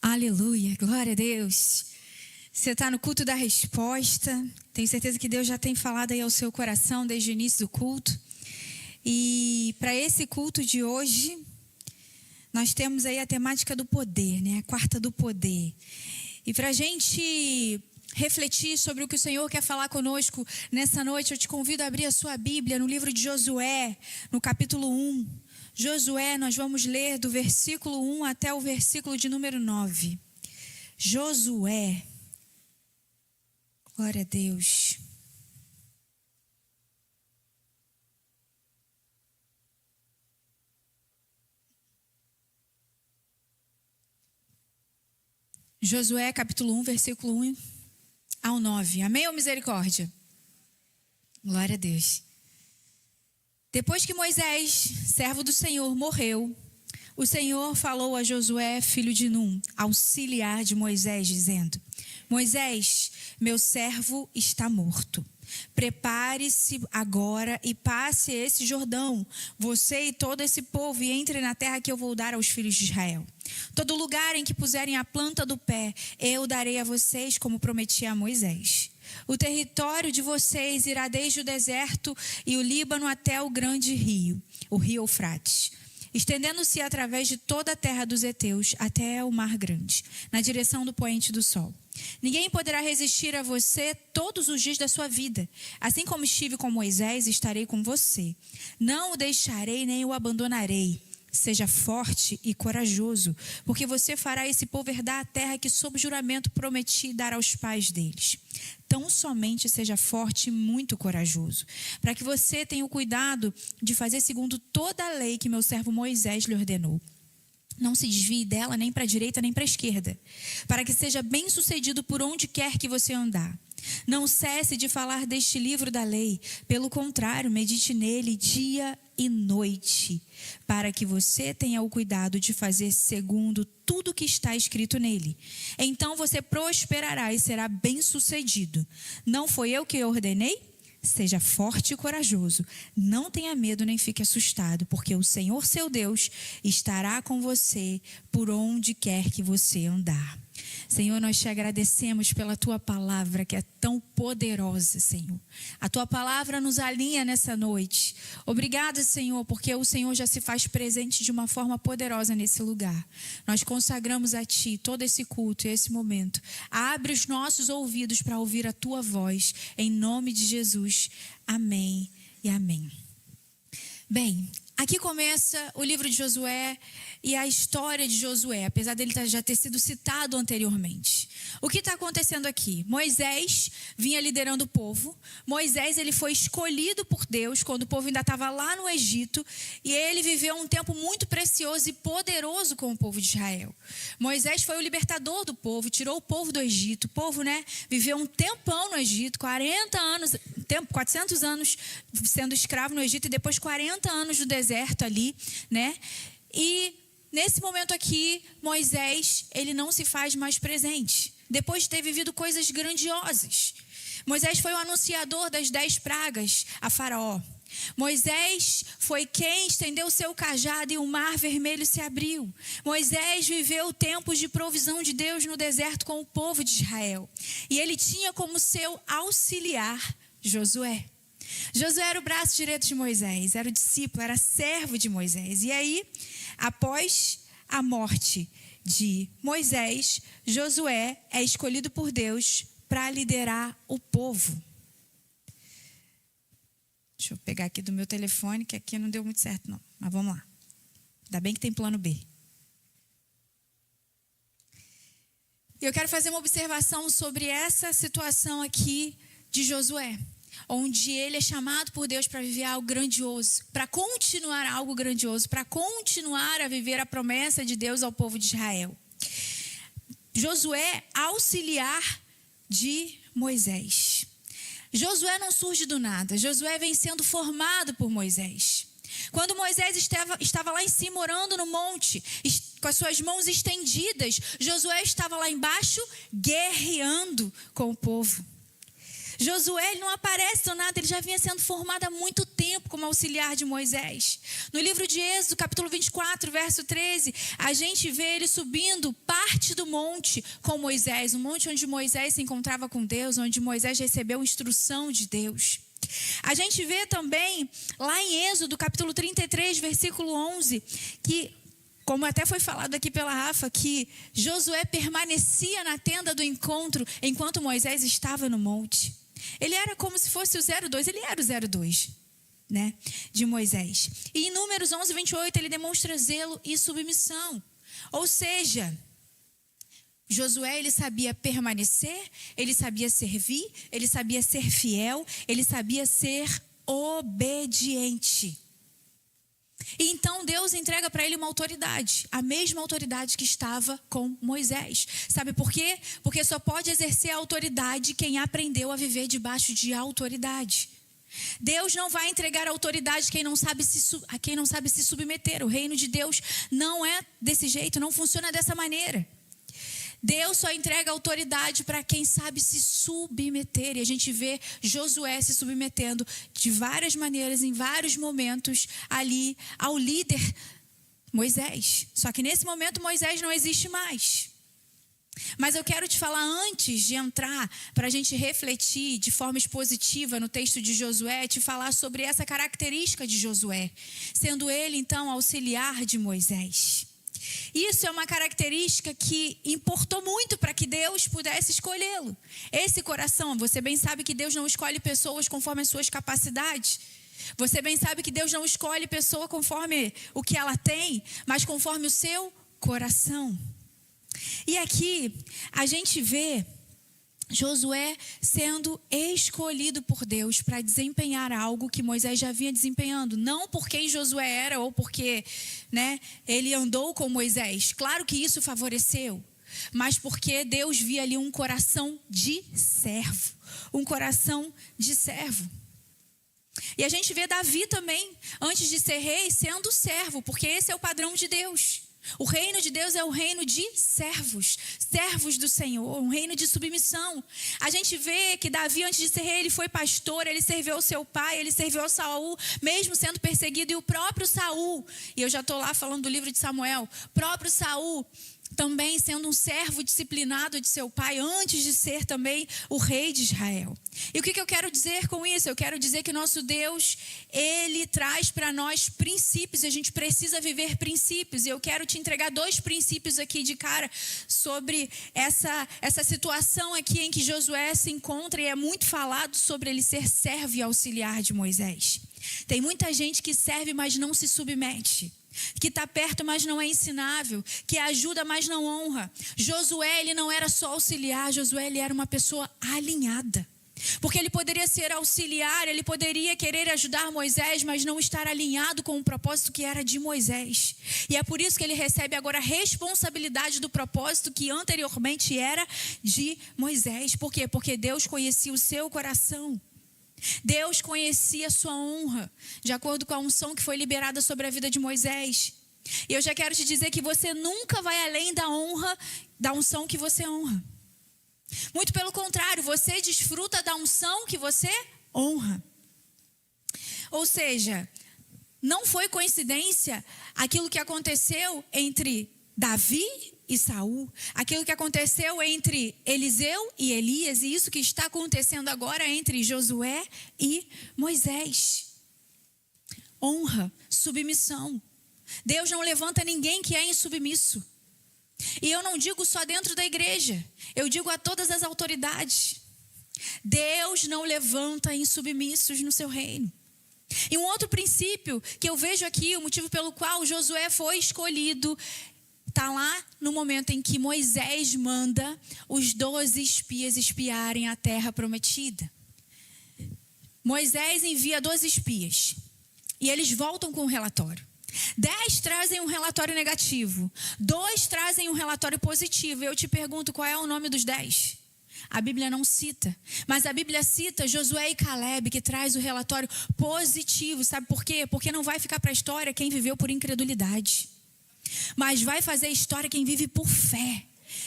Aleluia, glória a Deus. Você está no culto da resposta. Tenho certeza que Deus já tem falado aí ao seu coração desde o início do culto. E para esse culto de hoje, nós temos aí a temática do poder, né? A quarta do poder. E para a gente refletir sobre o que o Senhor quer falar conosco nessa noite, eu te convido a abrir a sua Bíblia no livro de Josué, no capítulo 1. Josué, nós vamos ler do versículo 1 até o versículo de número 9. Josué. Glória a Deus. Josué, capítulo 1, versículo 1 ao 9. Amém ou misericórdia? Glória a Deus. Depois que Moisés, servo do Senhor, morreu, o Senhor falou a Josué, filho de Num, auxiliar de Moisés, dizendo: Moisés, meu servo está morto. Prepare-se agora e passe esse Jordão, você e todo esse povo, e entre na terra que eu vou dar aos filhos de Israel. Todo lugar em que puserem a planta do pé, eu darei a vocês, como prometi a Moisés. O território de vocês irá desde o deserto e o Líbano até o grande rio, o rio Eufrates, estendendo-se através de toda a terra dos heteus até o mar grande, na direção do poente do sol. Ninguém poderá resistir a você todos os dias da sua vida. Assim como estive com Moisés, estarei com você. Não o deixarei nem o abandonarei. Seja forte e corajoso, porque você fará esse povo herdar a terra que sob juramento prometi dar aos pais deles. Tão somente seja forte e muito corajoso, para que você tenha o cuidado de fazer segundo toda a lei que meu servo Moisés lhe ordenou. Não se desvie dela nem para a direita nem para a esquerda, para que seja bem sucedido por onde quer que você andar. Não cesse de falar deste livro da lei, pelo contrário, medite nele dia e noite, para que você tenha o cuidado de fazer segundo tudo que está escrito nele. Então você prosperará e será bem sucedido. Não foi eu que ordenei? Seja forte e corajoso, não tenha medo nem fique assustado, porque o Senhor seu Deus estará com você por onde quer que você andar. Senhor, nós te agradecemos pela tua palavra que é tão poderosa, Senhor. A tua palavra nos alinha nessa noite. Obrigada, Senhor, porque o Senhor já se faz presente de uma forma poderosa nesse lugar. Nós consagramos a ti todo esse culto e esse momento. Abre os nossos ouvidos para ouvir a tua voz, em nome de Jesus. Amém e amém. Bem, aqui começa o livro de Josué e a história de Josué, apesar dele já ter sido citado anteriormente. O que está acontecendo aqui? Moisés vinha liderando o povo. Moisés, ele foi escolhido por Deus quando o povo ainda estava lá no Egito, e ele viveu um tempo muito precioso e poderoso com o povo de Israel. Moisés foi o libertador do povo, tirou o povo do Egito. O povo, viveu um tempão no Egito, 400 anos sendo escravo no Egito, e depois 40 anos no deserto ali, E nesse momento aqui, Moisés, ele não se faz mais presente, depois de ter vivido coisas grandiosas. Moisés foi o anunciador das 10 pragas a Faraó. Moisés foi quem estendeu o seu cajado e o mar vermelho se abriu. Moisés viveu tempos de provisão de Deus no deserto com o povo de Israel. E ele tinha como seu auxiliar Josué. Josué era o braço direito de Moisés, era o discípulo, era servo de Moisés. E aí, após a morte de Moisés, Josué é escolhido por Deus para liderar o povo. Deixa eu pegar aqui do meu telefone, que aqui não deu muito certo não, mas vamos lá. Ainda bem que tem plano B. Eu quero fazer uma observação sobre essa situação aqui de Josué, onde ele é chamado por Deus para viver algo grandioso, para continuar algo grandioso, para continuar a viver a promessa de Deus ao povo de Israel. Josué, auxiliar de Moisés. Josué não surge do nada. Josué vem sendo formado por Moisés. Quando Moisés estava lá em cima orando no monte, com as suas mãos estendidas, Josué estava lá embaixo guerreando com o povo. Josué ele não aparece do nada, ele já vinha sendo formado há muito tempo como auxiliar de Moisés. No livro de Êxodo, capítulo 24, verso 13, a gente vê ele subindo parte do monte com Moisés, um monte onde Moisés se encontrava com Deus, onde Moisés recebeu instrução de Deus. A gente vê também lá em Êxodo, capítulo 33, versículo 11, que, como até foi falado aqui pela Rafa, que Josué permanecia na tenda do encontro enquanto Moisés estava no monte. Ele era como se fosse o 02, ele era o 02, né, de Moisés. E em Números 11, 28, ele demonstra zelo e submissão. Ou seja, Josué, ele sabia permanecer, ele sabia servir, ele sabia ser fiel, ele sabia ser obediente. E então Deus entrega para ele uma autoridade, a mesma autoridade que estava com Moisés. Quê? Por quê? Porque só pode exercer a autoridade quem aprendeu a viver debaixo de autoridade. Deus não vai entregar autoridade a quem não sabe se submeter. O reino de Deus não é desse jeito, não funciona dessa maneira. Deus só entrega autoridade para quem sabe se submeter. E a gente vê Josué se submetendo de várias maneiras, em vários momentos, ali ao líder Moisés. Só que nesse momento Moisés não existe mais. Mas eu quero te falar, antes de entrar, para a gente refletir de forma expositiva no texto de Josué, te falar sobre essa característica de Josué, sendo ele então auxiliar de Moisés. Isso é uma característica que importou muito para que Deus pudesse escolhê-lo. Esse coração, você bem sabe que Deus não escolhe pessoas conforme as suas capacidades. Você bem sabe que Deus não escolhe pessoa conforme o que ela tem, mas conforme o seu coração. E aqui a gente vê Josué sendo escolhido por Deus para desempenhar algo que Moisés já vinha desempenhando. Não por quem Josué era ou porque, né, ele andou com Moisés. Claro que isso favoreceu. Mas porque Deus via ali um coração de servo. Um coração de servo. E a gente vê Davi também, antes de ser rei, sendo servo. Porque esse é o padrão de Deus. O reino de Deus é o reino de servos, servos do Senhor, um reino de submissão. A gente vê que Davi, antes de ser rei, ele foi pastor, ele serviu ao seu pai, ele serviu ao Saul, mesmo sendo perseguido. E o próprio Saul, e eu já estou lá falando do livro de Samuel, próprio Saul também sendo um servo disciplinado de seu pai, antes de ser também o rei de Israel. E o que eu quero dizer com isso? Eu quero dizer que nosso Deus, ele traz para nós princípios, e a gente precisa viver princípios. E eu quero te entregar 2 princípios aqui de cara sobre essa situação aqui em que Josué se encontra, e é muito falado sobre ele ser servo e auxiliar de Moisés. Tem muita gente que serve, mas não se submete. Que está perto, mas não é ensinável. Que ajuda, mas não honra. Josué, ele não era só auxiliar. Josué, ele era uma pessoa alinhada. Porque ele poderia ser auxiliar, ele poderia querer ajudar Moisés, mas não estar alinhado com o propósito que era de Moisés. E é por isso que ele recebe agora a responsabilidade do propósito que anteriormente era de Moisés. Por quê? Porque Deus conhecia o seu coração. Deus conhecia a sua honra, de acordo com a unção que foi liberada sobre a vida de Moisés. E eu já quero te dizer que você nunca vai além da honra, da unção que você honra. Muito pelo contrário, você desfruta da unção que você honra. Ou seja, não foi coincidência aquilo que aconteceu entre Davi e Saul, aquilo que aconteceu entre Eliseu e Elias, e isso que está acontecendo agora entre Josué e Moisés. Honra, submissão. Deus não levanta ninguém que é insubmisso. E eu não digo só dentro da igreja, eu digo a todas as autoridades. Deus não levanta insubmissos no seu reino. E um outro princípio que eu vejo aqui, o motivo pelo qual Josué foi escolhido, está lá no momento em que Moisés manda os 12 espias espiarem a terra prometida. Moisés envia 12 espias e eles voltam com um relatório. 10 trazem um relatório negativo, 2 trazem um relatório positivo. Eu te pergunto, qual é o nome dos 10? A Bíblia não cita, mas a Bíblia cita Josué e Caleb, que traz o relatório positivo. Sabe por quê? Porque não vai ficar para a história quem viveu por incredulidade, mas vai fazer história quem vive por fé.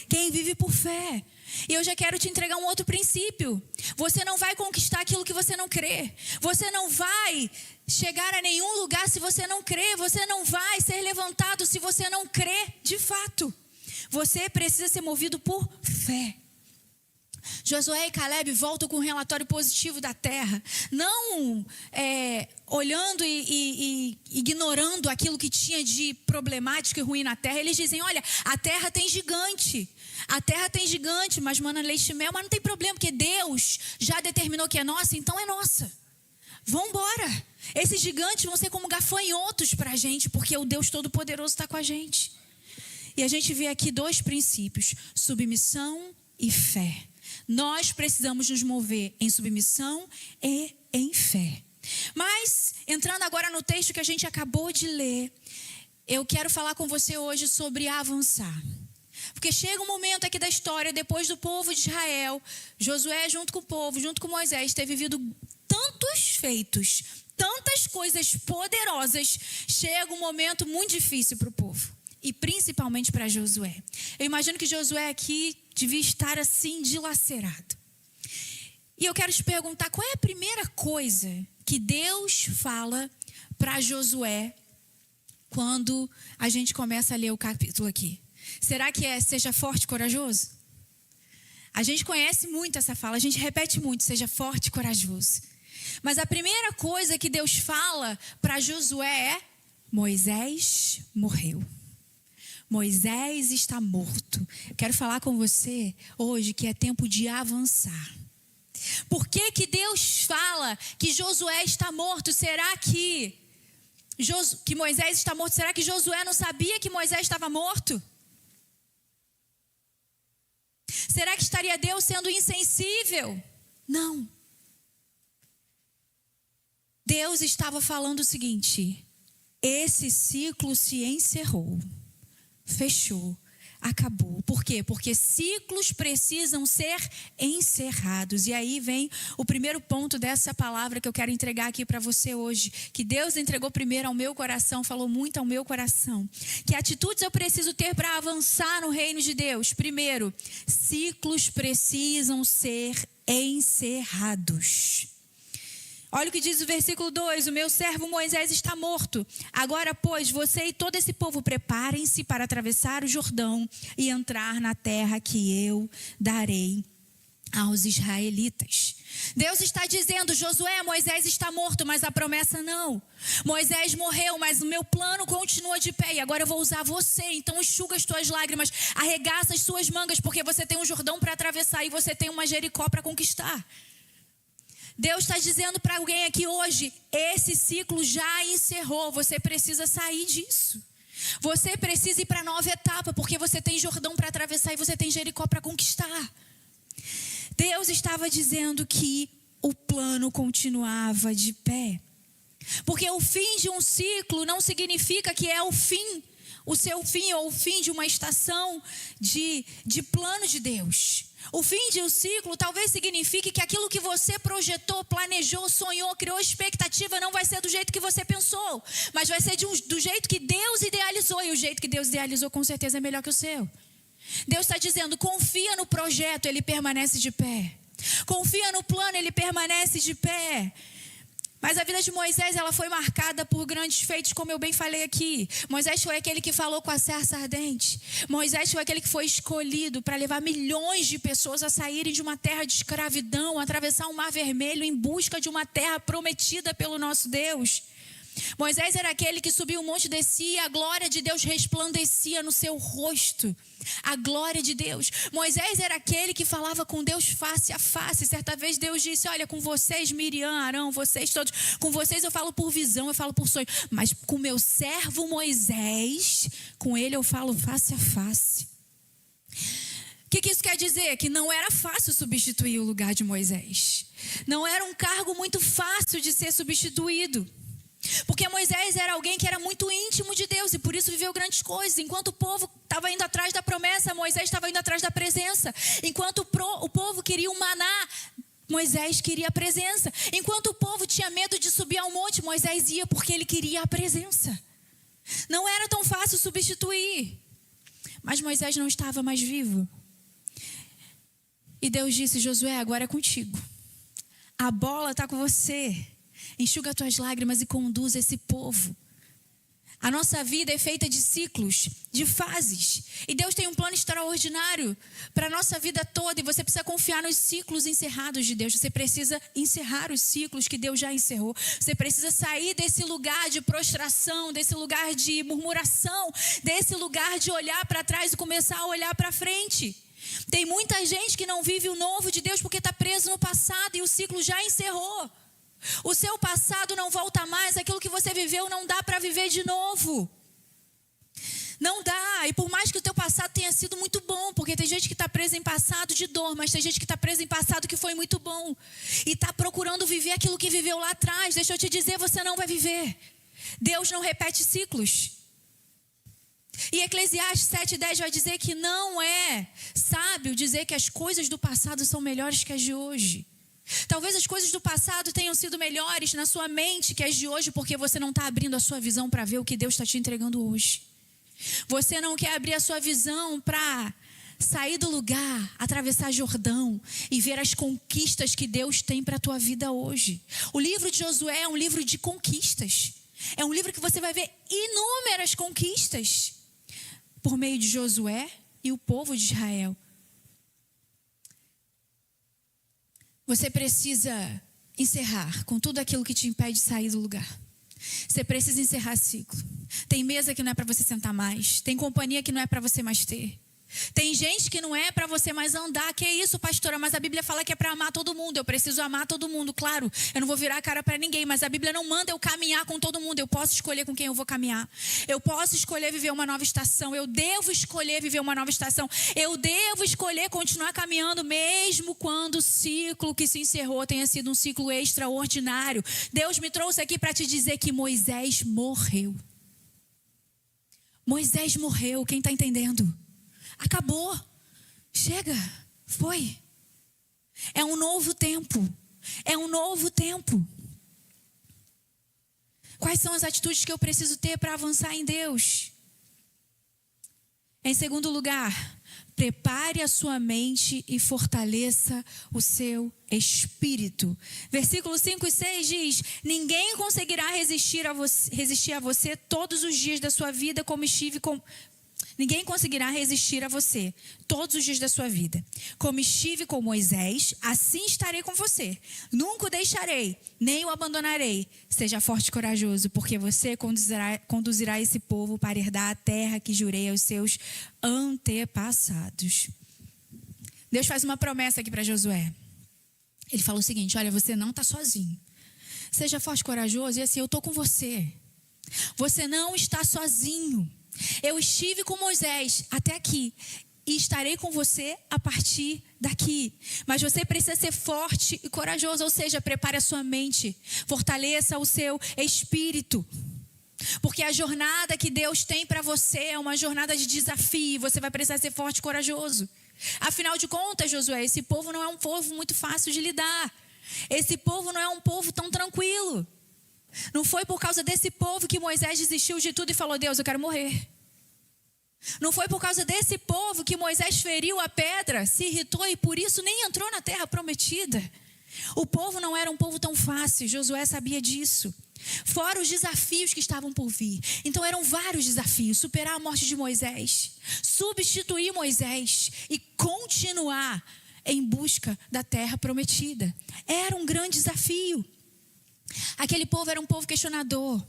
Quem vive por fé. E eu já quero te entregar um outro princípio. Você não vai conquistar aquilo que você não crê. Você não vai chegar a nenhum lugar se você não crê. Você não vai ser levantado se você não crê de fato. Você precisa ser movido por fé. Josué e Caleb voltam com um relatório positivo da terra. Não olhando e ignorando aquilo que tinha de problemático e ruim na terra. Eles dizem, olha, a terra tem gigante. A terra tem gigante, mas mana, leite e mel. Mas não tem problema, porque Deus já determinou que é nossa, então é nossa. Vamos embora. Esses gigantes vão ser como gafanhotos para a gente, porque o Deus Todo-Poderoso está com a gente. E a gente vê aqui dois princípios, submissão e fé. Nós precisamos nos mover em submissão e em fé. Mas, entrando agora no texto que a gente acabou de ler, eu quero falar com você hoje sobre avançar. Porque chega um momento aqui da história, depois do povo de Israel, Josué junto com o povo, junto com Moisés, ter vivido tantos feitos, tantas coisas poderosas, chega um momento muito difícil para o povo. E principalmente para Josué. Eu imagino que Josué aqui devia estar assim dilacerado. E eu quero te perguntar, qual é a primeira coisa que Deus fala para Josué quando a gente começa a ler o capítulo aqui? Será que seja forte e corajoso? A gente conhece muito essa fala, a gente repete muito, seja forte e corajoso. Mas a primeira coisa que Deus fala para Josué é, Moisés morreu. Moisés está morto. Eu quero falar com você hoje que é tempo de avançar. Por que Deus fala que Josué está morto? Será que Moisés está morto? Será que Josué não sabia que Moisés estava morto? Será que estaria Deus sendo insensível? Não. Deus estava falando o seguinte: esse ciclo se encerrou. Fechou, acabou. Por quê? Porque ciclos precisam ser encerrados. E aí vem o primeiro ponto dessa palavra que eu quero entregar aqui para você hoje. Que Deus entregou primeiro ao meu coração, falou muito ao meu coração. Que atitudes eu preciso ter para avançar no reino de Deus? Primeiro, ciclos precisam ser encerrados. Olha o que diz o versículo 2, o meu servo Moisés está morto. Agora, pois, você e todo esse povo preparem-se para atravessar o Jordão e entrar na terra que eu darei aos israelitas. Deus está dizendo, Josué, Moisés está morto, mas a promessa não. Moisés morreu, mas o meu plano continua de pé e agora eu vou usar você. Então enxuga as tuas lágrimas, arregaça as suas mangas, porque você tem um Jordão para atravessar e você tem uma Jericó para conquistar. Deus está dizendo para alguém aqui hoje, esse ciclo já encerrou, você precisa sair disso. Você precisa ir para a nova etapa, porque você tem Jordão para atravessar e você tem Jericó para conquistar. Deus estava dizendo que o plano continuava de pé. Porque o fim de um ciclo não significa que é o fim, o seu fim ou o fim de uma estação de plano de Deus. O fim de um ciclo talvez signifique que aquilo que você projetou, planejou, sonhou, criou expectativa não vai ser do jeito que você pensou, mas vai ser do jeito que Deus idealizou, e o jeito que Deus idealizou com certeza é melhor que o seu. Deus está dizendo, confia no projeto, ele permanece de pé. Confia no plano, ele permanece de pé. Mas a vida de Moisés, ela foi marcada por grandes feitos, como eu bem falei aqui. Moisés foi aquele que falou com a sarça ardente. Moisés foi aquele que foi escolhido para levar milhões de pessoas a saírem de uma terra de escravidão, a atravessar o Mar Vermelho em busca de uma terra prometida pelo nosso Deus. Moisés era aquele que subia o monte e descia, e a glória de Deus resplandecia no seu rosto. A glória de Deus. Moisés era aquele que falava com Deus face a face. Certa vez Deus disse, olha, com vocês, Miriam, Arão, vocês todos, com vocês eu falo por visão, eu falo por sonho. Mas com meu servo Moisés, com ele eu falo face a face. O que isso quer dizer? Que não era fácil substituir o lugar de Moisés. Não era um cargo muito fácil de ser substituído. Porque Moisés era alguém que era muito íntimo de Deus e por isso viveu grandes coisas. Enquanto o povo estava indo atrás da promessa, Moisés estava indo atrás da presença. Enquanto o povo queria um maná, Moisés queria a presença. Enquanto o povo tinha medo de subir ao monte, Moisés ia porque ele queria a presença. Não era tão fácil substituir. Mas Moisés não estava mais vivo. E Deus disse: Josué, agora é contigo. A bola está com você. Enxuga as tuas lágrimas e conduz esse povo. A nossa vida é feita de ciclos, de fases. E Deus tem um plano extraordinário para a nossa vida toda. E você precisa confiar nos ciclos encerrados de Deus. Você precisa encerrar os ciclos que Deus já encerrou. Você precisa sair desse lugar de prostração, desse lugar de murmuração, desse lugar de olhar para trás e começar a olhar para frente. Tem muita gente que não vive o novo de Deus porque está preso no passado e o ciclo já encerrou. O seu passado não volta mais, aquilo que você viveu não dá para viver de novo. Não dá, e por mais que o teu passado tenha sido muito bom, porque tem gente que está presa em passado de dor, mas tem gente que está presa em passado que foi muito bom. E está procurando viver aquilo que viveu lá atrás. Deixa eu te dizer, você não vai viver. Deus não repete ciclos. E Eclesiastes 7:10 vai dizer que não é sábio dizer que as coisas do passado são melhores que as de hoje. Talvez as coisas do passado tenham sido melhores na sua mente que as de hoje, porque você não está abrindo a sua visão para ver o que Deus está te entregando hoje. Você não quer abrir a sua visão para sair do lugar, atravessar Jordão e ver as conquistas que Deus tem para a tua vida hoje. O livro de Josué é um livro de conquistas. É um livro que você vai ver inúmeras conquistas por meio de Josué e o povo de Israel. Você precisa encerrar com tudo aquilo que te impede de sair do lugar. Você precisa encerrar ciclo. Tem mesa que não é para você sentar mais. Tem companhia que não é para você mais ter. Tem gente que não é para você mais andar. Que é isso, pastora? Mas a Bíblia fala que é para amar todo mundo. Eu preciso amar todo mundo, claro. Eu não vou virar a cara para ninguém. Mas a Bíblia não manda eu caminhar com todo mundo. Eu posso escolher com quem eu vou caminhar. Eu posso escolher viver uma nova estação. Eu devo escolher viver uma nova estação. Eu devo escolher continuar caminhando, mesmo quando o ciclo que se encerrou tenha sido um ciclo extraordinário. Deus me trouxe aqui para te dizer que Moisés morreu. Moisés morreu. Quem está entendendo? Acabou. Chega. Foi. É um novo tempo. É um novo tempo. Quais são as atitudes que eu preciso ter para avançar em Deus? Em segundo lugar, prepare a sua mente e fortaleça o seu espírito. Versículos 5 e 6 diz: ninguém conseguirá resistir a você todos os dias da sua vida como estive com... Ninguém conseguirá resistir a você todos os dias da sua vida. Como estive com Moisés, assim estarei com você. Nunca o deixarei, nem o abandonarei. Seja forte e corajoso, porque você conduzirá esse povo para herdar a terra que jurei aos seus antepassados. Deus faz uma promessa aqui para Josué. Ele fala o seguinte: olha, você não está sozinho. Seja forte e corajoso, e assim, eu estou com você. Você não está sozinho. Eu estive com Moisés até aqui e estarei com você a partir daqui. Mas você precisa ser forte e corajoso, ou seja, prepare a sua mente, fortaleça o seu espírito. Porque a jornada que Deus tem para você é uma jornada de desafio. Você vai precisar ser forte e corajoso. Afinal de contas, Josué, esse povo não é um povo muito fácil de lidar. Esse povo não é um povo tão tranquilo. Não foi por causa desse povo que Moisés desistiu de tudo e falou: Deus, eu quero morrer. Não foi por causa desse povo que Moisés feriu a pedra, se irritou e por isso nem entrou na terra prometida. O povo não era um povo tão fácil, Josué sabia disso. Fora os desafios que estavam por vir. Então eram vários desafios: superar a morte de Moisés, substituir Moisés e continuar em busca da terra prometida. Era um grande desafio. Aquele povo era um povo questionador.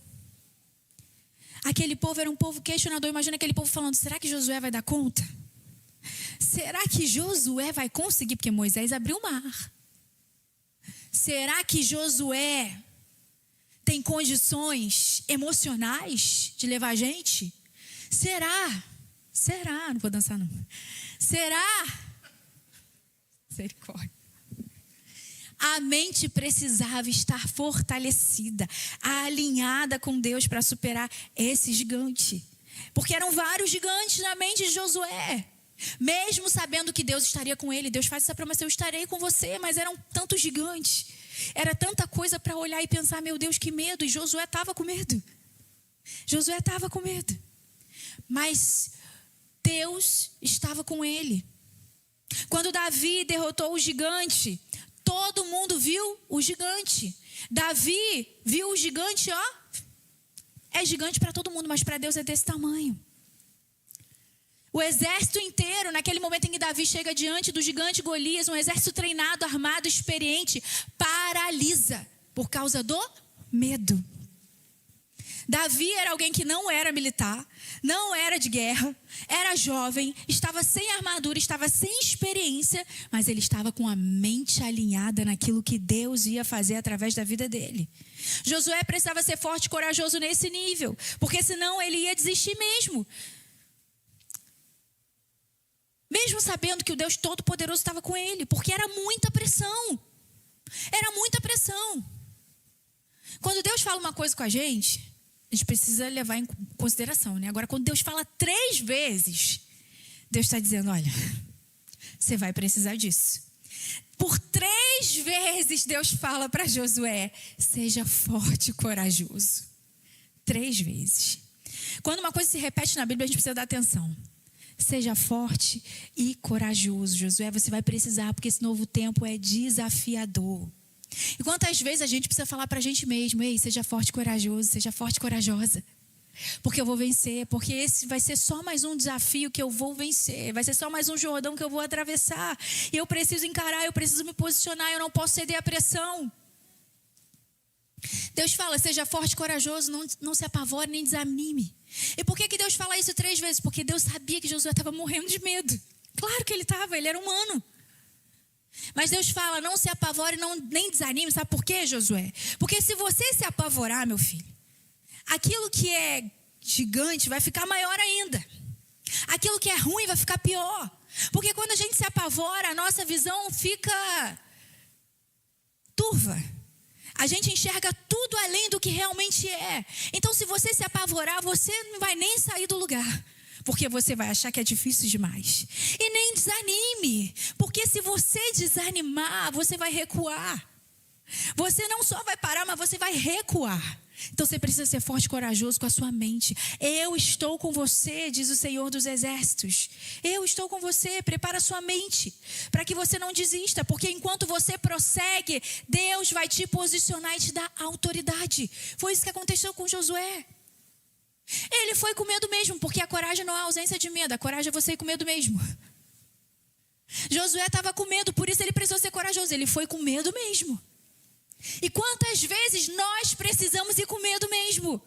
Aquele povo era um povo questionador. Imagina aquele povo falando: será que Josué vai dar conta? Será que Josué vai conseguir? Porque Moisés abriu o mar. Será que Josué tem condições emocionais de levar a gente? Será? Será? Não vou dançar não. Será? Misericórdia. A mente precisava estar fortalecida, alinhada com Deus para superar esse gigante. Porque eram vários gigantes na mente de Josué. Mesmo sabendo que Deus estaria com ele, Deus faz essa promessa: eu estarei com você. Mas eram tantos gigantes. Era tanta coisa para olhar e pensar: meu Deus, que medo. E Josué estava com medo. Josué estava com medo. Mas Deus estava com ele. Quando Davi derrotou o gigante, todo mundo viu o gigante. Davi viu o gigante, é gigante para todo mundo, mas para Deus é desse tamanho. O exército inteiro, naquele momento em que Davi chega diante do gigante Golias, um exército treinado, armado, experiente, paralisa por causa do medo. Davi era alguém que não era militar, não era de guerra, era jovem, estava sem armadura, estava sem experiência, mas ele estava com a mente alinhada naquilo que Deus ia fazer através da vida dele. Josué precisava ser forte e corajoso nesse nível, porque senão ele ia desistir mesmo. Mesmo sabendo que o Deus Todo-Poderoso estava com ele, porque era muita pressão. Era muita pressão. Quando Deus fala uma coisa com a gente precisa levar em consideração, né? Agora, quando Deus fala 3 vezes, Deus está dizendo, olha, você vai precisar disso. Por 3 vezes Deus fala para Josué, seja forte e corajoso. 3 vezes. Quando uma coisa se repete na Bíblia, a gente precisa dar atenção. Seja forte e corajoso, Josué, você vai precisar, porque esse novo tempo é desafiador. E quantas vezes a gente precisa falar pra gente mesmo, ei, seja forte e corajoso, seja forte e corajosa. Porque eu vou vencer, porque esse vai ser só mais um desafio que eu vou vencer. Vai ser só mais um Jordão que eu vou atravessar. E eu preciso encarar, eu preciso me posicionar, eu não posso ceder à pressão. Deus fala, seja forte e corajoso, não se apavore nem desanime. E por que Deus fala isso 3 vezes? Porque Deus sabia que Josué estava morrendo de medo. Claro que ele estava, ele era humano. Mas Deus fala, não se apavore, nem desanime. Sabe por quê, Josué? Porque se você se apavorar, meu filho, aquilo que é gigante vai ficar maior ainda. Aquilo que é ruim vai ficar pior. Porque quando a gente se apavora, a nossa visão fica turva. A gente enxerga tudo além do que realmente é. Então, se você se apavorar, você não vai nem sair do lugar. Porque você vai achar que é difícil demais. E nem desanime. Porque se você desanimar, você vai recuar. Você não só vai parar, mas você vai recuar. Então você precisa ser forte e corajoso com a sua mente. Eu estou com você, diz o Senhor dos Exércitos. Eu estou com você, prepara a sua mente. Para que você não desista. Porque enquanto você prossegue, Deus vai te posicionar e te dar autoridade. Foi isso que aconteceu com Josué. Ele foi com medo mesmo, porque a coragem não é a ausência de medo. A coragem é você ir com medo mesmo. Josué estava com medo, por isso ele precisou ser corajoso. Ele foi com medo mesmo. E quantas vezes nós precisamos ir com medo mesmo?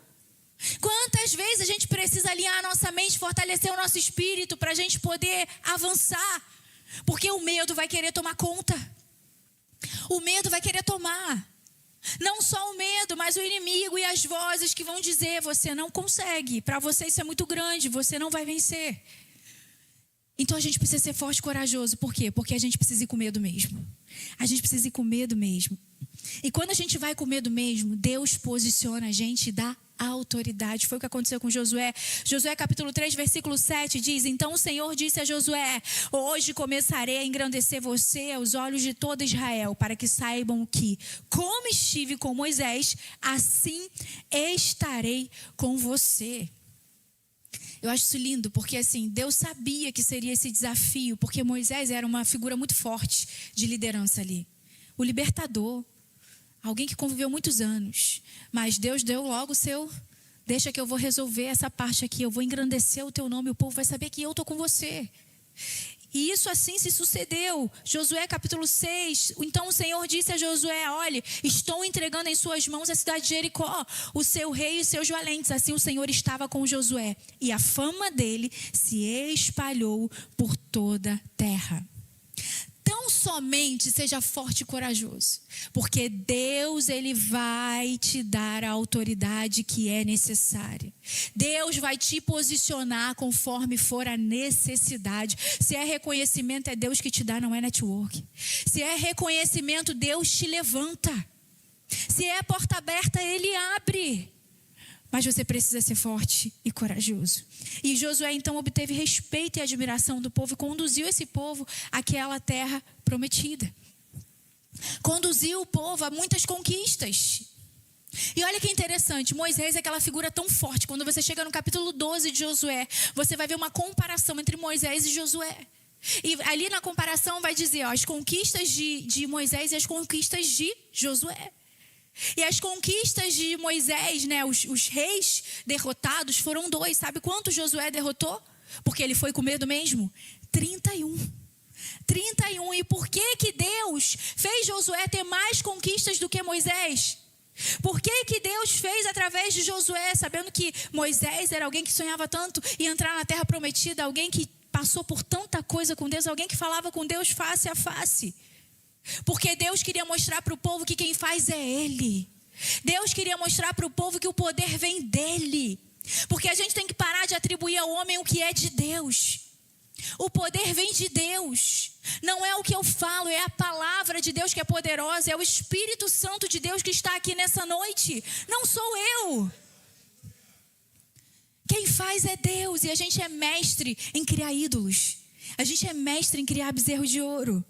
Quantas vezes a gente precisa alinhar a nossa mente, fortalecer o nosso espírito para a gente poder avançar? Porque o medo vai querer tomar conta. O medo vai querer tomar. Não só o medo, mas o inimigo e as vozes que vão dizer, você não consegue, para você isso é muito grande, você não vai vencer. Então a gente precisa ser forte e corajoso. Por quê? Porque a gente precisa ir com medo mesmo. A gente precisa ir com medo mesmo. E quando a gente vai com medo mesmo, Deus posiciona a gente e dá autoridade. Foi o que aconteceu com Josué. Josué capítulo 3, versículo 7 diz, então o Senhor disse a Josué, hoje começarei a engrandecer você aos olhos de todo Israel, para que saibam que, como estive com Moisés, assim estarei com você. Eu acho isso lindo, porque assim, Deus sabia que seria esse desafio, porque Moisés era uma figura muito forte de liderança ali. O libertador, alguém que conviveu muitos anos, mas Deus deu logo o seu, deixa que eu vou resolver essa parte aqui, eu vou engrandecer o teu nome, o povo vai saber que eu estou com você. E isso assim se sucedeu. Josué capítulo 6, então o Senhor disse a Josué, olhe, estou entregando em suas mãos a cidade de Jericó, o seu rei e os seus valentes. Assim o Senhor estava com Josué, e a fama dele se espalhou por toda a terra. Tão somente seja forte e corajoso, porque Deus, Ele vai te dar a autoridade que é necessária. Deus vai te posicionar conforme for a necessidade. Se é reconhecimento, é Deus que te dá, não é network. Se é reconhecimento, Deus te levanta. Se é porta aberta, Ele abre. Mas você precisa ser forte e corajoso. E Josué então obteve respeito e admiração do povo e conduziu esse povo àquela terra prometida. Conduziu o povo a muitas conquistas. E olha que interessante, Moisés é aquela figura tão forte. Quando você chega no capítulo 12 de Josué, você vai ver uma comparação entre Moisés e Josué. E ali na comparação vai dizer, ó, as conquistas de Moisés e as conquistas de Josué. E as conquistas de Moisés, né, os reis derrotados foram 2. Sabe quanto Josué derrotou? Porque ele foi com medo mesmo? 31. 31. E por que Deus fez Josué ter mais conquistas do que Moisés? Por que Deus fez através de Josué, sabendo que Moisés era alguém que sonhava tanto em entrar na terra prometida, alguém que passou por tanta coisa com Deus, alguém que falava com Deus face a face? Porque Deus queria mostrar para o povo que quem faz é Ele. Deus queria mostrar para o povo que o poder vem dEle. Porque a gente tem que parar de atribuir ao homem o que é de Deus. O poder vem de Deus. Não é o que eu falo, é a palavra de Deus que é poderosa. É o Espírito Santo de Deus que está aqui nessa noite. Não sou eu. Quem faz é Deus. E a gente é mestre em criar ídolos. A gente é mestre em criar bezerros de ouro.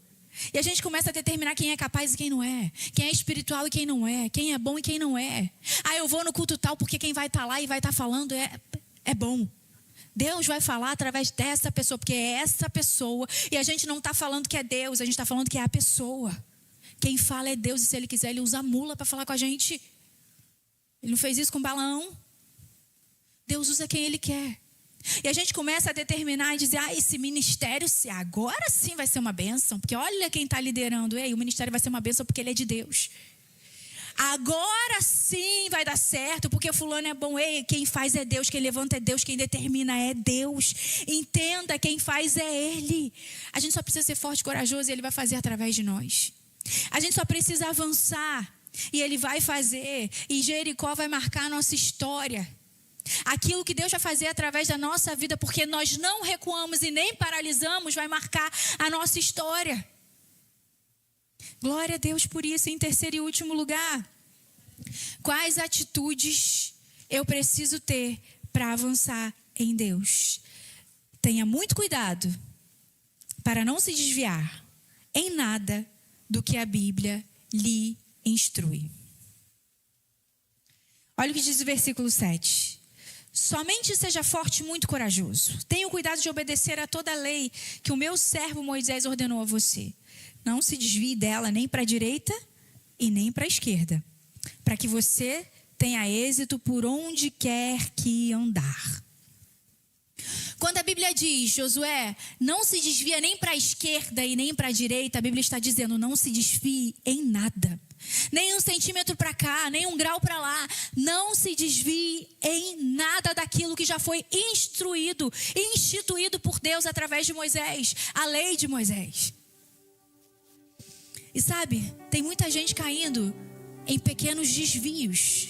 E a gente começa a determinar quem é capaz e quem não é. Quem é espiritual e quem não é. Quem é bom e quem não é. Ah, eu vou no culto tal porque quem vai estar lá e vai estar falando é bom. Deus vai falar através dessa pessoa, porque é essa pessoa. E a gente não está falando que é Deus, a gente está falando que é a pessoa. Quem fala é Deus, e se Ele quiser, Ele usa a mula para falar com a gente. Ele não fez isso com Balaão. Deus usa quem Ele quer. E a gente começa a determinar e dizer, esse ministério, agora sim vai ser uma bênção. Porque olha quem está liderando. O ministério vai ser uma bênção porque ele é de Deus. Agora sim vai dar certo, porque fulano é bom. Quem faz é Deus, quem levanta é Deus, quem determina é Deus. Entenda, quem faz é Ele. A gente só precisa ser forte e corajoso e Ele vai fazer através de nós. A gente só precisa avançar e Ele vai fazer. E Jericó vai marcar a nossa história. Aquilo que Deus vai fazer através da nossa vida, porque nós não recuamos e nem paralisamos, vai marcar a nossa história. Glória a Deus por isso. Em terceiro e último lugar, quais atitudes eu preciso ter para avançar em Deus? Tenha muito cuidado para não se desviar em nada do que a Bíblia lhe instrui. Olha o que diz o versículo 7. Somente seja forte e muito corajoso. Tenha o cuidado de obedecer a toda a lei que o meu servo Moisés ordenou a você. Não se desvie dela nem para a direita e nem para a esquerda, para que você tenha êxito por onde quer que andar. Quando a Bíblia diz, Josué, não se desvia nem para a esquerda e nem para a direita, a Bíblia está dizendo, não se desvie em nada. Nem 1 centímetro para cá, nem 1 grau para lá. Não se desvie em nada daquilo que já foi instruído e instituído por Deus através de Moisés, a lei de Moisés. E sabe, tem muita gente caindo em pequenos desvios.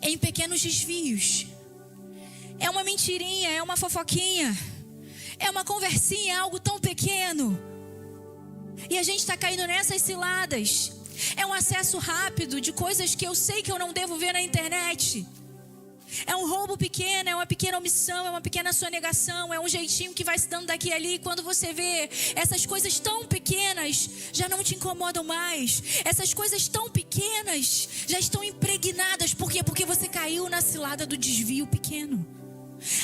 Em pequenos desvios. É uma mentirinha, é uma fofoquinha, é uma conversinha, é algo tão pequeno. E a gente está caindo nessas ciladas. É um acesso rápido de coisas que eu sei que eu não devo ver na internet. É um roubo pequeno, é uma pequena omissão, é uma pequena sonegação, é um jeitinho que vai se dando daqui e ali. Quando você vê essas coisas tão pequenas, já não te incomodam mais. Essas coisas tão pequenas já estão impregnadas. Por quê? Porque você caiu na cilada do desvio pequeno.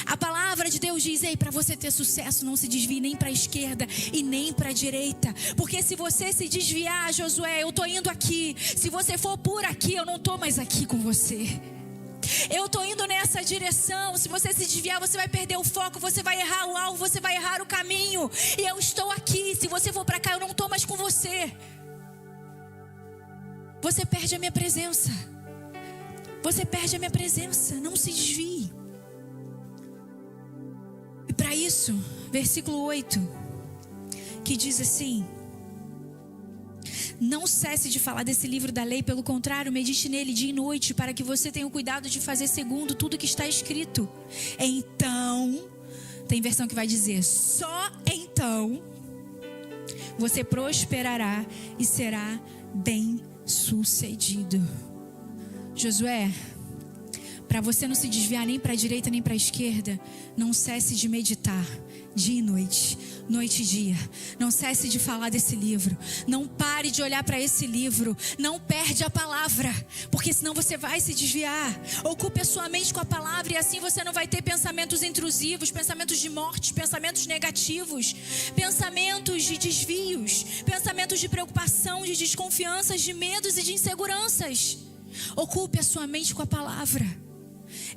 A palavra de Deus diz, para você ter sucesso, não se desvie nem para a esquerda e nem para a direita. Porque se você se desviar, Josué, eu estou indo aqui. Se você for por aqui, eu não estou mais aqui com você. Eu estou indo nessa direção. Se você se desviar, você vai perder o foco, você vai errar o alvo, você vai errar o caminho. E eu estou aqui. Se você for para cá, eu não estou mais com você. Você perde a minha presença. Você perde a minha presença. Não se desvie. E para isso, versículo 8, que diz assim: não cesse de falar desse livro da lei, pelo contrário, medite nele dia e noite, para que você tenha o cuidado de fazer segundo tudo que está escrito. Então, tem versão que vai dizer, só então você prosperará e será bem sucedido. Josué, para você não se desviar nem para a direita nem para a esquerda, não cesse de meditar dia e noite, noite e dia. Não cesse de falar desse livro. Não pare de olhar para esse livro. Não perde a palavra, porque senão você vai se desviar. Ocupe a sua mente com a palavra e assim você não vai ter pensamentos intrusivos, pensamentos de morte, pensamentos negativos, pensamentos de desvios, pensamentos de preocupação, de desconfianças, de medos e de inseguranças. Ocupe a sua mente com a palavra.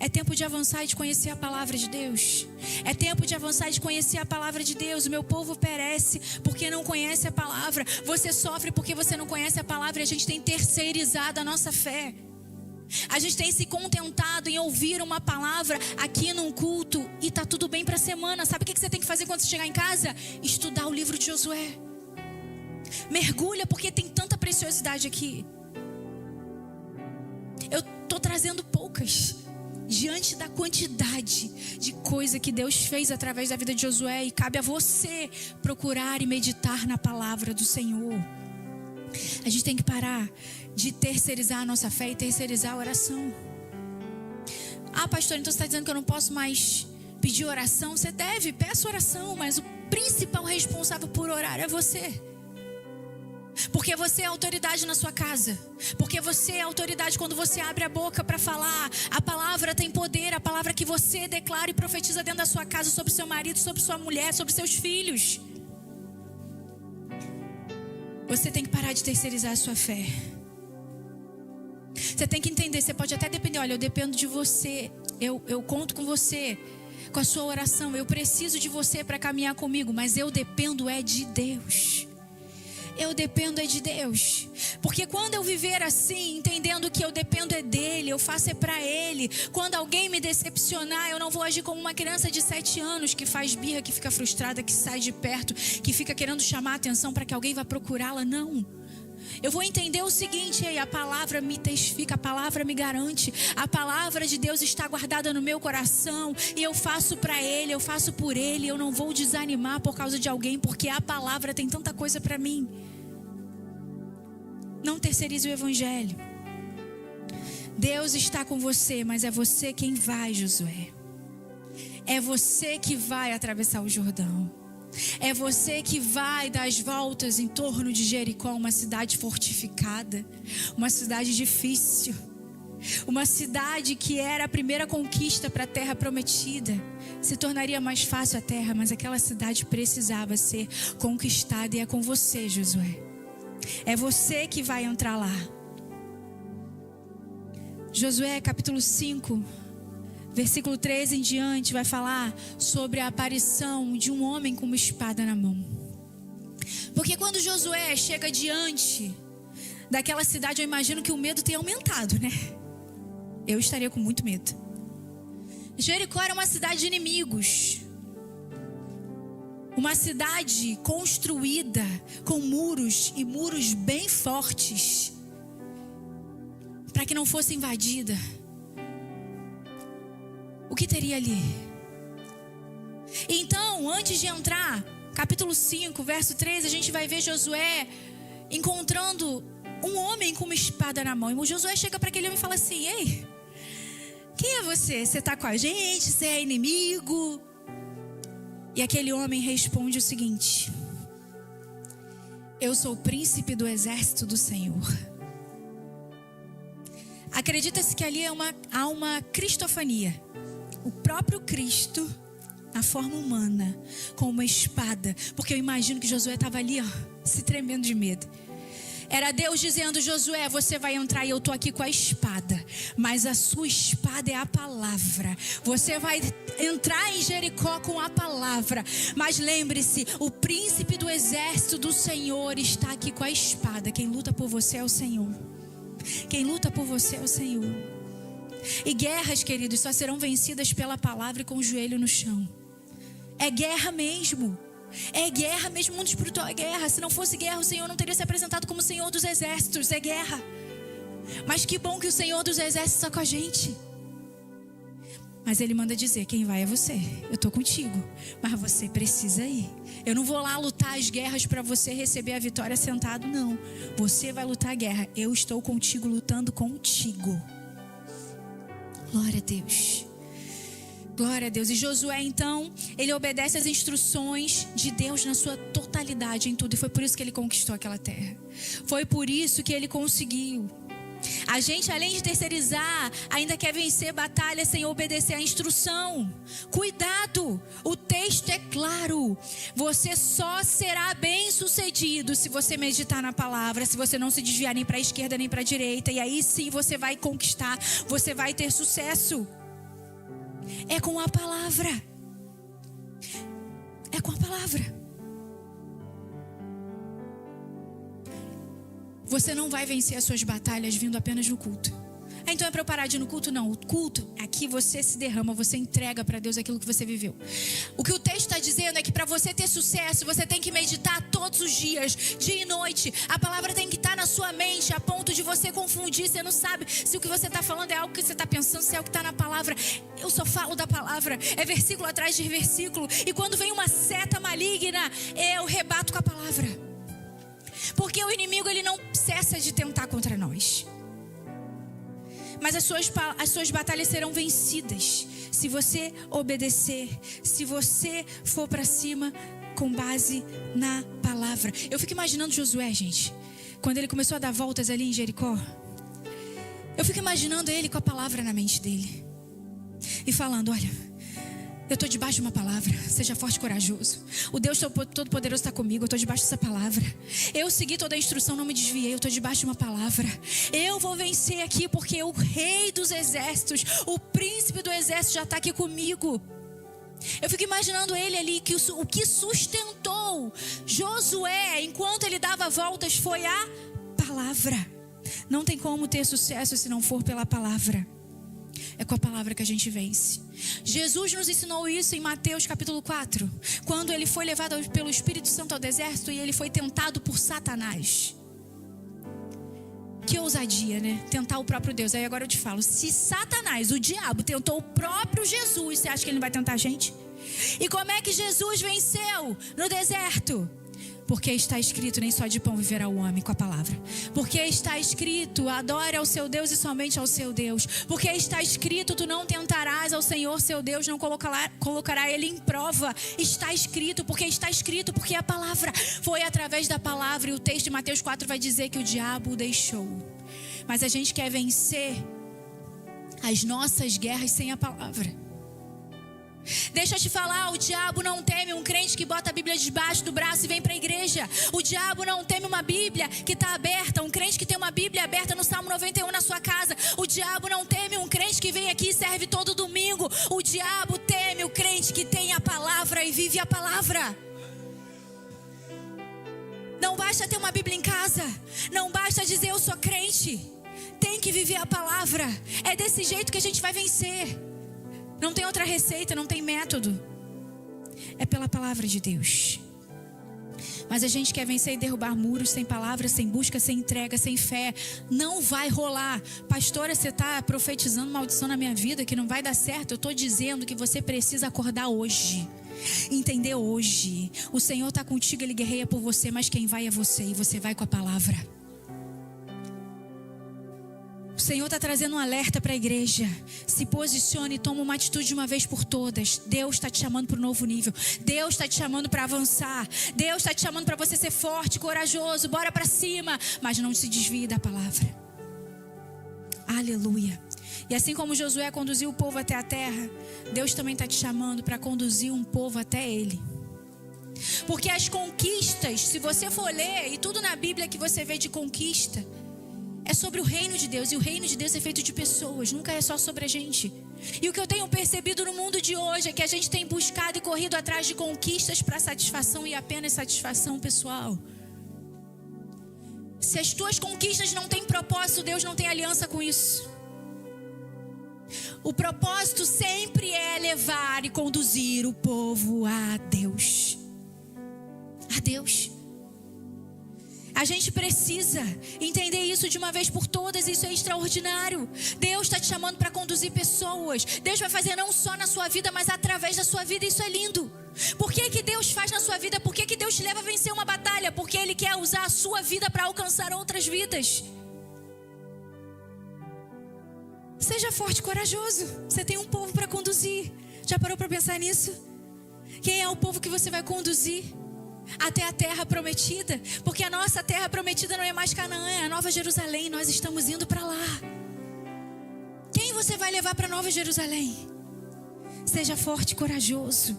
É tempo de avançar e de conhecer a palavra de Deus. É tempo de avançar e de conhecer a palavra de Deus. O meu povo perece porque não conhece a palavra. Você sofre porque você não conhece a palavra. E a gente tem terceirizado a nossa fé. A gente tem se contentado em ouvir uma palavra aqui num culto e tá tudo bem para a semana. Sabe o que você tem que fazer quando você chegar em casa? Estudar o livro de Josué. Mergulha, porque tem tanta preciosidade aqui. Eu tô trazendo poucas diante da quantidade de coisa que Deus fez através da vida de Josué, e cabe a você procurar e meditar na palavra do Senhor. A gente tem que parar de terceirizar a nossa fé e terceirizar a oração. Ah, pastor, então você está dizendo que eu não posso mais pedir oração? Você deve, peça oração, mas o principal responsável por orar é você. Porque você é autoridade na sua casa. Porque você é autoridade quando você abre a boca para falar. A palavra tem poder. A palavra que você declara e profetiza dentro da sua casa, sobre seu marido, sobre sua mulher, sobre seus filhos. Você tem que parar de terceirizar a sua fé. Você tem que entender. Você pode até depender. Olha, eu dependo de você. Eu conto com você, com a sua oração. Eu preciso de você para caminhar comigo. Mas eu dependo é de Deus. Eu dependo é de Deus. Porque quando eu viver assim, entendendo que eu dependo é dele, eu faço é para ele. Quando alguém me decepcionar, eu não vou agir como uma criança de 7 anos que faz birra, que fica frustrada, que sai de perto, que fica querendo chamar a atenção para que alguém vá procurá-la. Não. Eu vou entender o seguinte: a palavra me testifica, a palavra me garante. A palavra de Deus está guardada no meu coração e eu faço para ele, eu faço por ele. Eu não vou desanimar por causa de alguém, porque a palavra tem tanta coisa para mim. Não terceirize o evangelho. Deus está com você, mas é você quem vai, Josué. É você que vai atravessar o Jordão. É você que vai dar as voltas em torno de Jericó, uma cidade fortificada, uma cidade difícil, uma cidade que era a primeira conquista para a terra prometida. Se tornaria mais fácil a terra, mas aquela cidade precisava ser conquistada, e é com você, Josué. É você que vai entrar lá. Josué capítulo 5, versículo 13 em diante, vai falar sobre a aparição de um homem com uma espada na mão. Porque quando Josué chega diante daquela cidade, eu imagino que o medo tenha aumentado, né? Eu estaria com muito medo. Jericó era uma cidade de inimigos. Uma cidade construída com muros, e muros bem fortes, para que não fosse invadida. O que teria ali? Então, antes de entrar, capítulo 5, verso 13, a gente vai ver Josué encontrando um homem com uma espada na mão. E o Josué chega para aquele homem e fala assim: ei, quem é você? Você está com a gente? Você é inimigo? E aquele homem responde o seguinte: eu sou o príncipe do exército do Senhor. Acredita-se que ali há uma cristofania. O próprio Cristo, na forma humana, com uma espada. Porque eu imagino que Josué estava ali, se tremendo de medo. Era Deus dizendo: Josué, você vai entrar e eu estou aqui com a espada. Mas a sua espada é a palavra. Você vai entrar em Jericó com a palavra. Mas lembre-se, o príncipe do exército do Senhor está aqui com a espada. Quem luta por você é o Senhor. Quem luta por você é o Senhor. E guerras, queridos, só serão vencidas pela palavra e com o joelho no chão. É guerra mesmo. É guerra mesmo, o mundo espiritual é guerra. Se não fosse guerra, o Senhor não teria se apresentado como Senhor dos exércitos. É guerra. Mas que bom que o Senhor dos exércitos está com a gente. Mas Ele manda dizer: quem vai é você. Eu estou contigo, mas você precisa ir. Eu não vou lá lutar as guerras para você receber a vitória sentado, não. Você vai lutar a guerra. Eu estou contigo, lutando contigo. Glória a Deus. Glória a Deus. E Josué, então, ele obedece às instruções de Deus na sua totalidade em tudo. E foi por isso que ele conquistou aquela terra. Foi por isso que ele conseguiu. A gente, além de terceirizar, ainda quer vencer batalhas sem obedecer à instrução. Cuidado, o texto é claro. Você só será bem sucedido se você meditar na palavra, se você não se desviar nem para a esquerda nem para a direita. E aí sim você vai conquistar, você vai ter sucesso. É com a palavra. É com a palavra. Você não vai vencer as suas batalhas vindo apenas no culto. Então é para eu parar de ir no culto? Não. O culto, aqui você se derrama, você entrega para Deus aquilo que você viveu. O que o texto está dizendo é que para você ter sucesso, você tem que meditar todos os dias, dia e noite. A palavra tem que estar na sua mente, a ponto de você confundir. Você não sabe se o que você está falando é algo que você está pensando, se é o que está na palavra. Eu só falo da palavra, é versículo atrás de versículo. E quando vem uma seta maligna, eu rebato com a palavra. Porque o inimigo, ele não cessa de tentar contra nós. Mas as suas batalhas serão vencidas se você obedecer, se você for para cima com base na palavra. Eu fico imaginando Josué, gente, quando ele começou a dar voltas ali em Jericó. Eu fico imaginando ele com a palavra na mente dele e falando: olha, eu estou debaixo de uma palavra, seja forte e corajoso. O Deus Todo-Poderoso está comigo, eu estou debaixo dessa palavra. Eu segui toda a instrução, não me desviei, eu estou debaixo de uma palavra. Eu vou vencer aqui porque o rei dos exércitos, o príncipe do exército já está aqui comigo. Eu fico imaginando ele ali, que o que sustentou Josué enquanto ele dava voltas foi a palavra. Não tem como ter sucesso se não for pela palavra. É com a palavra que a gente vence. Jesus nos ensinou isso em Mateus capítulo 4. Quando ele foi levado pelo Espírito Santo ao deserto e ele foi tentado por Satanás. Que ousadia, né? Tentar o próprio Deus. Aí agora eu te falo, se Satanás, o diabo, tentou o próprio Jesus, você acha que ele não vai tentar a gente? E como é que Jesus venceu no deserto? Porque está escrito, nem só de pão viverá o homem, com a palavra. Porque está escrito, adore ao seu Deus e somente ao seu Deus. Porque está escrito, tu não tentarás ao Senhor seu Deus, não colocará ele em prova. Está escrito, porque a palavra foi através da palavra. E o texto de Mateus 4 vai dizer que o diabo o deixou. Mas a gente quer vencer as nossas guerras sem a palavra. Deixa eu te falar, o diabo não teme um crente que bota a Bíblia debaixo do braço e vem para a igreja. O diabo não teme uma Bíblia que está aberta, um crente que tem uma Bíblia aberta no Salmo 91 na sua casa. O diabo não teme um crente que vem aqui e serve todo domingo. O diabo teme o crente que tem a palavra e vive a palavra. Não basta ter uma Bíblia em casa, não basta dizer eu sou crente. Tem que viver a palavra. É desse jeito que a gente vai vencer. Não tem outra receita, não tem método. É pela palavra de Deus. Mas a gente quer vencer e derrubar muros sem palavra, sem busca, sem entrega, sem fé. Não vai rolar. Pastora, você está profetizando maldição na minha vida que não vai dar certo. Eu estou dizendo que você precisa acordar hoje. Entender hoje. O Senhor está contigo, Ele guerreia por você, mas quem vai é você. E você vai com a palavra. O Senhor está trazendo um alerta para a igreja. Se posicione e toma uma atitude de uma vez por todas. Deus está te chamando para um novo nível. Deus está te chamando para avançar. Deus está te chamando para você ser forte, corajoso. Bora para cima. Mas não se desvie da palavra. Aleluia. E assim como Josué conduziu o povo até a terra, Deus também está te chamando para conduzir um povo até Ele. Porque as conquistas, se você for ler, e tudo na Bíblia que você vê de conquista, é sobre o reino de Deus. E o reino de Deus é feito de pessoas. Nunca é só sobre a gente. E o que eu tenho percebido no mundo de hoje é que a gente tem buscado e corrido atrás de conquistas para satisfação e apenas satisfação pessoal. Se as tuas conquistas não têm propósito, Deus não tem aliança com isso. O propósito sempre é levar e conduzir o povo a Deus. A Deus. A gente precisa entender isso de uma vez por todas. Isso é extraordinário. Deus está te chamando para conduzir pessoas. Deus vai fazer não só na sua vida, mas através da sua vida. Isso é lindo. Por que Deus faz na sua vida? Por que Deus te leva a vencer uma batalha? Porque Ele quer usar a sua vida para alcançar outras vidas. Seja forte e corajoso. Você tem um povo para conduzir. Já parou para pensar nisso? Quem é o povo que você vai conduzir até a terra prometida? Porque a nossa terra prometida não é mais Canaã, é a Nova Jerusalém. Nós estamos indo para lá. Quem você vai levar para Nova Jerusalém? Seja forte e corajoso.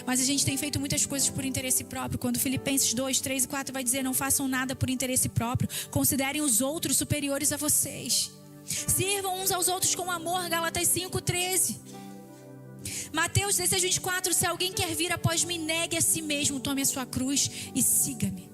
Mas a gente tem feito muitas coisas por interesse próprio. Quando Filipenses 2, 3 e 4 vai dizer: não façam nada por interesse próprio, considerem os outros superiores a vocês. Sirvam uns aos outros com amor. Gálatas 5, 13. Mateus 16, 24. Se alguém quer vir após mim, negue a si mesmo, tome a sua cruz e siga-me.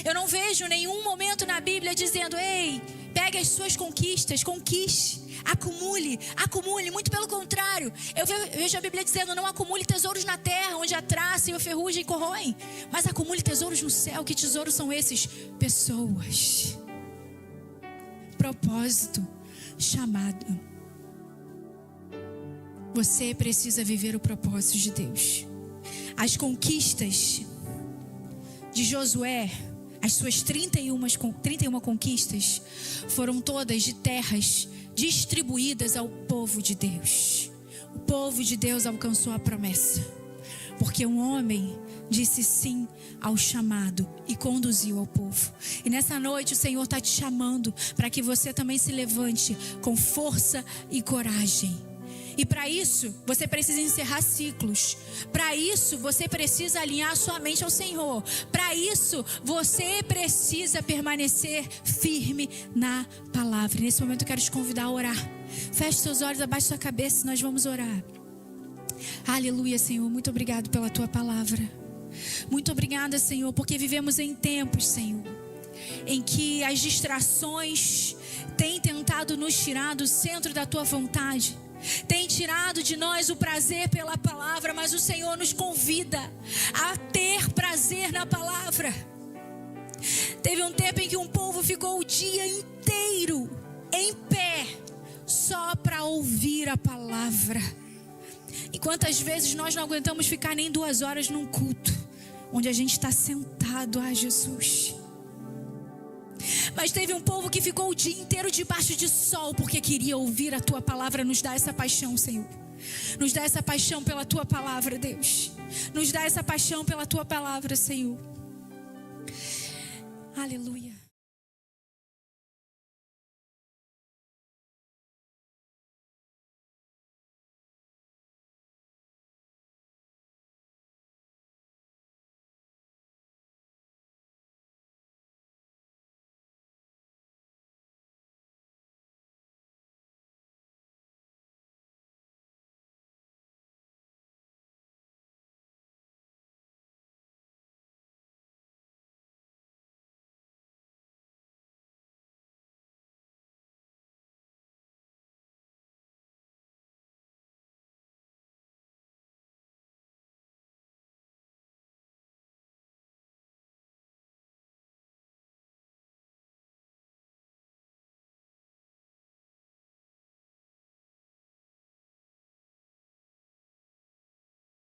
Eu não vejo nenhum momento na Bíblia dizendo: ei, pegue as suas conquistas, conquiste, acumule, acumule. Muito pelo contrário, eu vejo a Bíblia dizendo: não acumule tesouros na terra, onde a traça e a ferrugem corroem, mas acumule tesouros no céu. Que tesouros são esses? Pessoas, propósito, chamado. Você precisa viver o propósito de Deus. As conquistas de Josué, as suas 31 conquistas, foram todas de terras distribuídas ao povo de Deus. O povo de Deus alcançou a promessa, porque um homem disse sim ao chamado e conduziu ao povo. E nessa noite o Senhor está te chamando para que você também se levante com força e coragem. E para isso, você precisa encerrar ciclos. Para isso, você precisa alinhar sua mente ao Senhor. Para isso, você precisa permanecer firme na palavra. E nesse momento eu quero te convidar a orar. Feche seus olhos, abaixe sua cabeça e nós vamos orar. Aleluia, Senhor. Muito obrigado pela tua palavra. Muito obrigada, Senhor, porque vivemos em tempos, Senhor, em que as distrações têm tentado nos tirar do centro da tua vontade. Tem tirado de nós o prazer pela palavra, mas o Senhor nos convida a ter prazer na palavra. Teve um tempo em que um povo ficou o dia inteiro em pé, só para ouvir a palavra. E quantas vezes nós não aguentamos ficar nem 2 horas num culto, onde a gente está sentado, Jesus. Mas teve um povo que ficou o dia inteiro debaixo de sol, porque queria ouvir a tua palavra. Nos dá essa paixão, Senhor. Nos dá essa paixão pela tua palavra, Deus. Nos dá essa paixão pela tua palavra, Senhor. Aleluia.